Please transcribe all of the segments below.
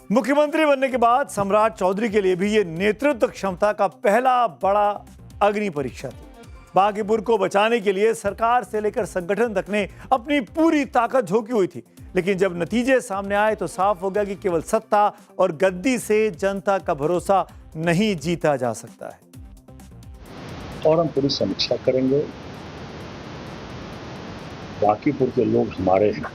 मुख्यमंत्री बनने के बाद सम्राट चौधरी के लिए भी ये नेतृत्व क्षमता का पहला बड़ा अग्नि परीक्षा थी। बांकीपुर को बचाने के लिए सरकार से लेकर संगठन तक ने अपनी पूरी ताकत झोंकी हुई थी, लेकिन जब नतीजे सामने आए तो साफ हो गया कि केवल सत्ता और गद्दी से जनता का भरोसा नहीं जीता जा सकता है। और हम पूरी समीक्षा करेंगे। बांकीपुर के लोग हमारे हैं,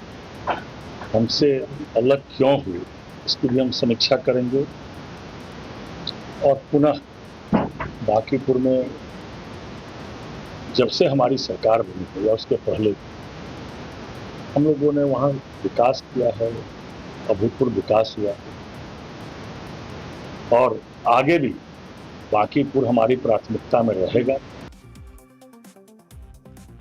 हमसे अलग क्यों हुए इसकी भी हम समीक्षा करेंगे। और पुनः बांकीपुर में जब से हमारी सरकार बनी है या उसके पहले हम लोगों ने वहाँ विकास किया है, अभूतपूर्व विकास हुआ है और आगे भी बांकीपुर हमारी प्राथमिकता में रहेगा।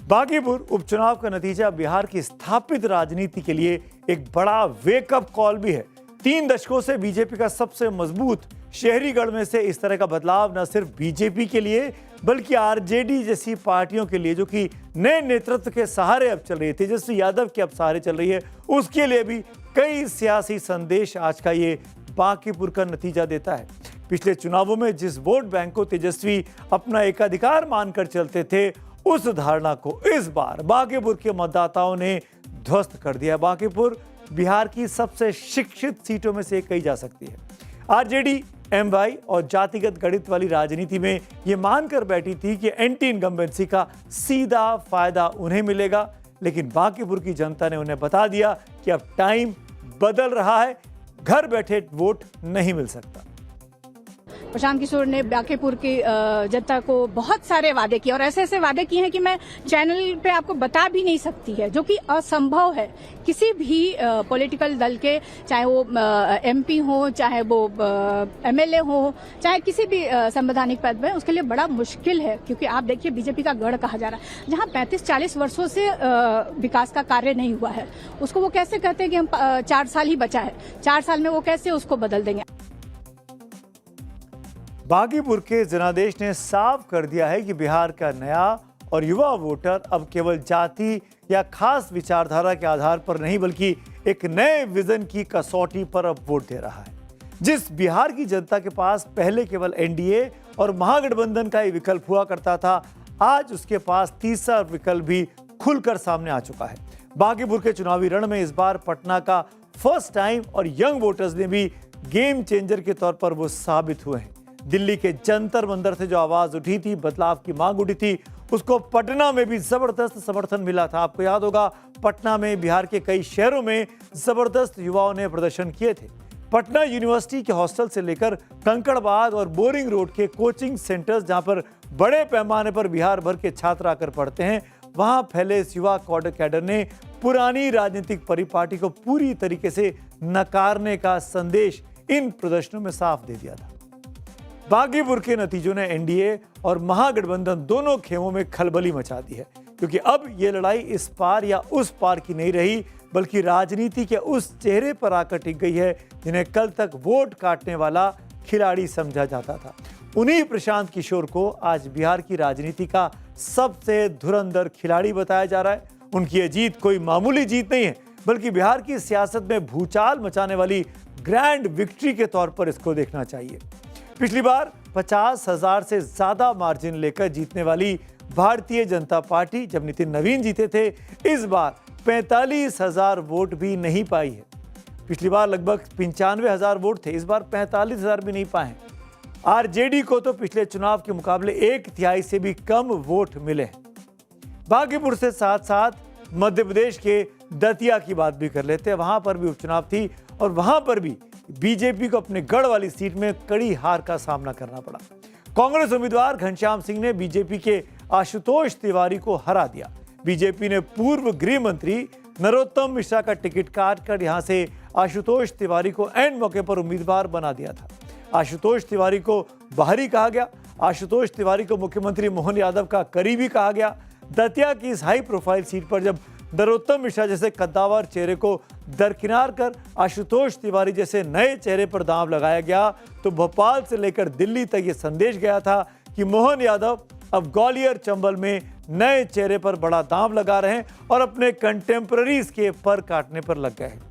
बांकीपुर उपचुनाव का नतीजा बिहार की स्थापित राजनीति के लिए एक बड़ा वेकअप कॉल भी है। 3 दशकों से बीजेपी का सबसे मजबूत शहरी गढ़ में से इस तरह का बदलाव न सिर्फ बीजेपी के लिए बल्कि आरजेडी जैसी पार्टियों के लिए, जो कि नए नेतृत्व के सहारे अब चल रही है, तेजस्वी यादव के अब सहारे चल रही है, उसके लिए भी कई सियासी संदेश आज का ये बांकीपुर का नतीजा देता है। पिछले चुनावों में जिस वोट बैंक को तेजस्वी अपना एकाधिकार मानकर चलते थे, उस धारणा को इस बार बांकीपुर के मतदाताओं ने ध्वस्त कर दिया। बांकीपुर बिहार की सबसे शिक्षित सीटों में से एक कही जा सकती है। आरजेडी एमवाई और जातिगत गणित वाली राजनीति में यह मानकर बैठी थी कि एंटी इनकम्बेंसी का सीधा फायदा उन्हें मिलेगा, लेकिन बांकीपुर की जनता ने उन्हें बता दिया कि अब टाइम बदल रहा है, घर बैठे वोट नहीं मिल सकता। प्रशांत किशोर ने बांकीपुर की जनता को बहुत सारे वादे किए और ऐसे ऐसे वादे किए हैं कि मैं चैनल पे आपको बता भी नहीं सकती है, जो कि असंभव है। किसी भी पॉलिटिकल दल के, चाहे वो एमपी हो, चाहे वो एमएलए हो, चाहे किसी भी संवैधानिक पद में, उसके लिए बड़ा मुश्किल है। क्योंकि आप देखिए बीजेपी का गढ़ कहा जा रहा है, जहां 35-40 वर्षों से विकास का कार्य नहीं हुआ है, उसको वो कैसे कहते हैं कि हम 4 साल ही बचा है, 4 साल में वो कैसे उसको बदल देंगे। बांकीपुर के जनादेश ने साफ कर दिया है कि बिहार का नया और युवा वोटर अब केवल जाति या खास विचारधारा के आधार पर नहीं बल्कि एक नए विजन की कसौटी पर अब वोट दे रहा है। जिस बिहार की जनता के पास पहले केवल एनडीए और महागठबंधन का ही विकल्प हुआ करता था, आज उसके पास तीसरा विकल्प भी खुलकर सामने आ चुका है। बांकीपुर के चुनावी रण में इस बार पटना का फर्स्ट टाइम और यंग वोटर्स ने भी गेम चेंजर के तौर पर वो साबित हुए हैं। दिल्ली के जंतर मंतर से जो आवाज उठी थी, बदलाव की मांग उठी थी, उसको पटना में भी जबरदस्त समर्थन मिला था। आपको याद होगा, पटना में बिहार के कई शहरों में जबरदस्त युवाओं ने प्रदर्शन किए थे। पटना यूनिवर्सिटी के हॉस्टल से लेकर कंकड़बाग और बोरिंग रोड के कोचिंग सेंटर्स, जहां पर बड़े पैमाने पर बिहार भर के छात्र आकर पढ़ते हैं, वहां फैले इस युवा कैडर ने पुरानी राजनीतिक परिपाटी को पूरी तरीके से नकारने का संदेश इन प्रदर्शनों में साफ दे दिया था। बांकीपुर के नतीजों ने एनडीए और महागठबंधन दोनों खेमों में खलबली मचा दी है, क्योंकि अब ये लड़ाई इस पार या उस पार की नहीं रही, बल्कि राजनीति के उस चेहरे पर आकर टिक गई है जिन्हें कल तक वोट काटने वाला खिलाड़ी समझा जाता था। उन्हीं प्रशांत किशोर को आज बिहार की राजनीति का सबसे धुरंधर खिलाड़ी बताया जा रहा है। उनकी ये जीत कोई मामूली जीत नहीं है, बल्कि बिहार की सियासत में भूचाल मचाने वाली ग्रैंड विक्ट्री के तौर पर इसको देखना चाहिए। पिछली बार 50,000 से ज्यादा मार्जिन लेकर जीतने वाली भारतीय जनता पार्टी जब नितिन नवीन जीते थे, इस बार 45,000 वोट भी नहीं पाई है। पिछली बार लगभग 95,000 वोट थे, इस बार 45,000 भी नहीं पाए। आरजेडी को तो पिछले चुनाव के मुकाबले 1/3 से भी कम वोट मिले हैं। बांकीपुर से साथ साथ मध्य प्रदेश के दतिया की बात भी कर लेते हैं। वहां पर भी उपचुनाव थी और वहां पर भी बीजेपी को अपने गढ़ वाली सीट में कड़ी हार का सामना करना पड़ा। कांग्रेस उम्मीदवार घनश्याम सिंह ने बीजेपी के आशुतोष तिवारी को हरा दिया। बीजेपी ने पूर्व गृह मंत्री नरोत्तम मिश्रा का टिकट काटकर यहां से आशुतोष तिवारी को एंड मौके पर उम्मीदवार बना दिया था। आशुतोष तिवारी को बाहरी कहा गया। आशुतोष तिवारी को मुख्यमंत्री मोहन यादव का करीबी कहा गया। दतिया की इस हाई प्रोफाइल सीट पर जब नरोत्तम मिश्रा जैसे कद्दावर चेहरे को दरकिनार कर आशुतोष तिवारी जैसे नए चेहरे पर दांव लगाया गया, तो भोपाल से लेकर दिल्ली तक ये संदेश गया था कि मोहन यादव अब ग्वालियर चंबल में नए चेहरे पर बड़ा दांव लगा रहे हैं और अपने कंटेम्पररीज के पर काटने पर लग गए हैं।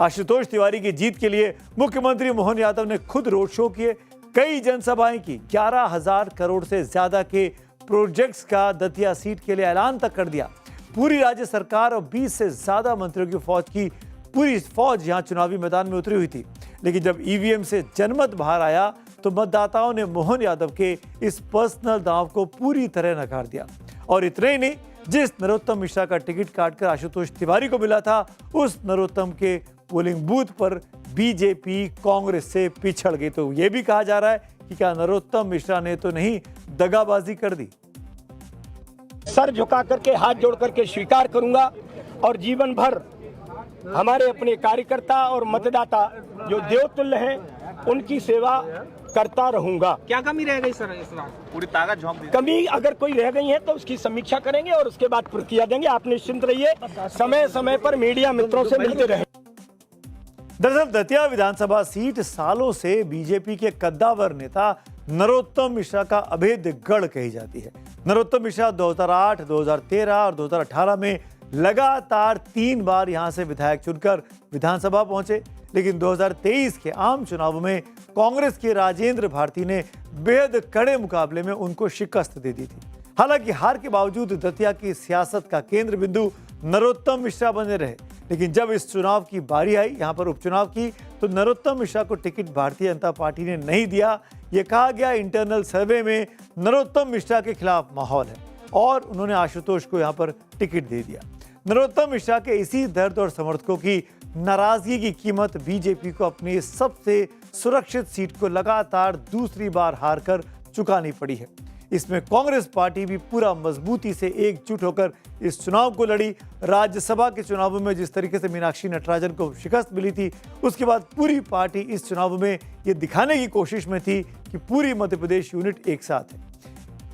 आशुतोष तिवारी की जीत के लिए मुख्यमंत्री मोहन यादव ने खुद रोड शो किए, कई जनसभाएं की, 11,000 करोड़ से ज्यादा के प्रोजेक्ट्स का दतिया सीट के लिए ऐलान तक कर दिया। पूरी राज्य सरकार और 20 से ज्यादा मंत्रियों की पूरी फौज यहां चुनावी मैदान में उतरी हुई थी। लेकिन जब ईवीएम से जनमत बाहर आया तो मतदाताओं ने मोहन यादव के इस पर्सनल दांव को पूरी तरह नकार दिया। और इतना ही नहीं, जिस नरोत्तम मिश्रा का टिकट काटकर आशुतोष तिवारी को मिला था, उस नरोत्तम के पोलिंग बूथ पर बीजेपी कांग्रेस से पिछड़ गई। तो यह भी कहा जा रहा है कि क्या नरोत्तम मिश्रा ने तो नहीं दगाबाजी कर दी। सर झुका करके हाथ जोड़ करके स्वीकार करूंगा और जीवन भर हमारे अपने कार्यकर्ता और मतदाता जो देवतुल्य हैं उनकी सेवा करता रहूंगा। क्या कमी रह गई सर इस बार? पूरी ताकत झोंक दी। कमी अगर कोई रह गई है तो उसकी समीक्षा करेंगे और उसके बाद प्रतिक्रिया देंगे। आप निश्चिंत रहिए, समय समय पर मीडिया मित्रों से मिलते रहे। दरअसल दतिया विधानसभा सीट सालों से बीजेपी के कद्दावर नेता नरोत्तम मिश्रा का अभेद्य गढ़ कही जाती है। नरोत्तम मिश्रा 2008, 2013 और 2018 में लगातार 3 बार यहां से विधायक चुनकर विधानसभा पहुंचे। लेकिन 2023 के आम चुनाव में कांग्रेस के राजेंद्र भारती ने बेहद कड़े मुकाबले में उनको शिकस्त दे दी थी। हालांकि हार के बावजूद दतिया की सियासत का केंद्र बिंदु नरोत्तम मिश्रा बने रहे। लेकिन जब इस चुनाव की बारी आई, यहां पर उपचुनाव की, तो नरोत्तम मिश्रा को टिकट भारतीय जनता पार्टी ने नहीं दिया। यह कहा गया इंटरनल सर्वे में नरोत्तम मिश्रा के खिलाफ माहौल है और उन्होंने आशुतोष को यहां पर टिकट दे दिया। नरोत्तम मिश्रा के इसी दर्द और समर्थकों की नाराजगी की कीमत बीजेपी को अपनी सबसे सुरक्षित सीट को लगातार दूसरी बार हार कर चुकानी पड़ी है। इसमें कांग्रेस पार्टी भी पूरा मजबूती से एकजुट होकर इस चुनाव को लड़ी। राज्यसभा के चुनावों में जिस तरीके से मीनाक्षी नटराजन को शिकस्त मिली थी, उसके बाद पूरी पार्टी इस चुनाव में ये दिखाने की कोशिश में थी कि पूरी मध्य प्रदेश यूनिट एक साथ है।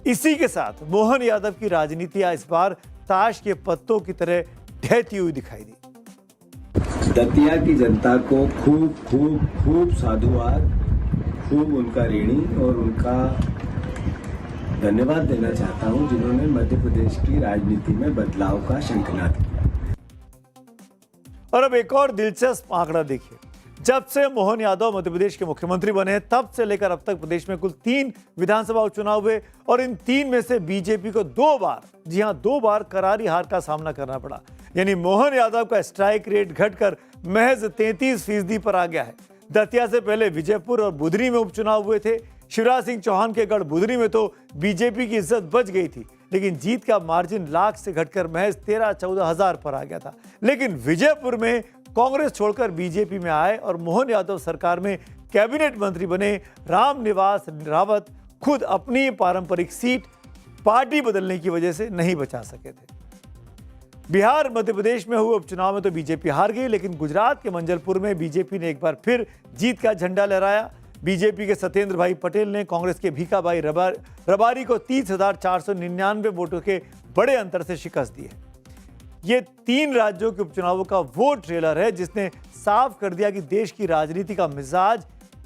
इसी के साथ मोहन यादव की राजनीतियां इस बार ताश के पत्तों की तरह ढहती हुई दिखाई दी। दतिया की जनता को खूब खूब खूब साधुवाद, खूब उनका ऋणी और उनका धन्यवाद देना चाहता हूं, जिन्होंने मध्य प्रदेश की राजनीति में बदलाव का शंखनाद किया। और अब एक और दिलचस्प आंकड़ा देखिए। जब से मोहन यादव मध्य प्रदेश के मुख्यमंत्री बने, तब से लेकर अब तक प्रदेश में कुल 3 विधानसभा उपचुनाव हुए और इन 3 में से बीजेपी को 2 बार, जी हां 2 बार करारी हार का सामना करना पड़ा। यानी मोहन यादव का स्ट्राइक रेट घटकर महज 33% पर आ गया है। दतिया से पहले विजयपुर और बुधनी में उपचुनाव हुए थे। शिवराज सिंह चौहान के गढ़ बुधनी में तो बीजेपी की इज्जत बच गई थी, लेकिन जीत का मार्जिन लाख से घटकर महज 13-14 हजार पर आ गया था। लेकिन विजयपुर में कांग्रेस छोड़कर बीजेपी में आए और मोहन यादव सरकार में कैबिनेट मंत्री बने रामनिवास रावत खुद अपनी पारंपरिक सीट पार्टी बदलने की वजह से नहीं बचा सके थे। बिहार मध्य प्रदेश में हुए उपचुनाव में तो बीजेपी हार गई, लेकिन गुजरात के मंजलपुर में बीजेपी ने एक बार फिर जीत का झंडा लहराया। बीजेपी के सत्येंद्र भाई पटेल ने कांग्रेस के भीखा भाई रबारी को 30,499 वोटों के बड़े अंतर से शिकस्त दी है। ये 3 राज्यों के उपचुनावों का वो ट्रेलर है जिसने साफ कर दिया कि देश की राजनीति का मिजाज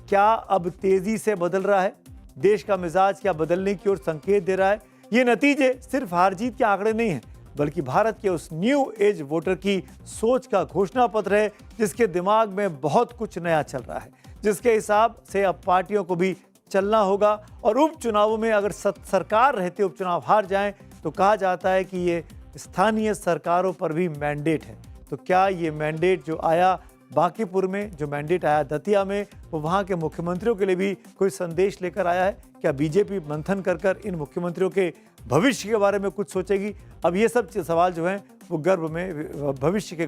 क्या अब तेजी से बदल रहा है। देश का मिजाज क्या बदलने की ओर संकेत दे रहा है। ये नतीजे सिर्फ हार जीत के आंकड़े नहीं हैं, बल्कि भारत के उस न्यू एज वोटर की सोच का घोषणा पत्र है जिसके दिमाग में बहुत कुछ नया चल रहा है, जिसके हिसाब से अब पार्टियों को भी चलना होगा। और उपचुनावों में अगर सरकार रहते उपचुनाव हार जाएं तो कहा जाता है कि ये स्थानीय सरकारों पर भी मैंडेट है। तो क्या ये मैंडेट जो आया बांकीपुर में, जो मैंडेट आया दतिया में, वो वहाँ के मुख्यमंत्रियों के लिए भी कोई संदेश लेकर आया है? क्या बीजेपी मंथन कर इन मुख्यमंत्रियों के भविष्य के बारे में कुछ सोचेगी? अब ये सब सवाल जो हैं वो गर्भ में भविष्य के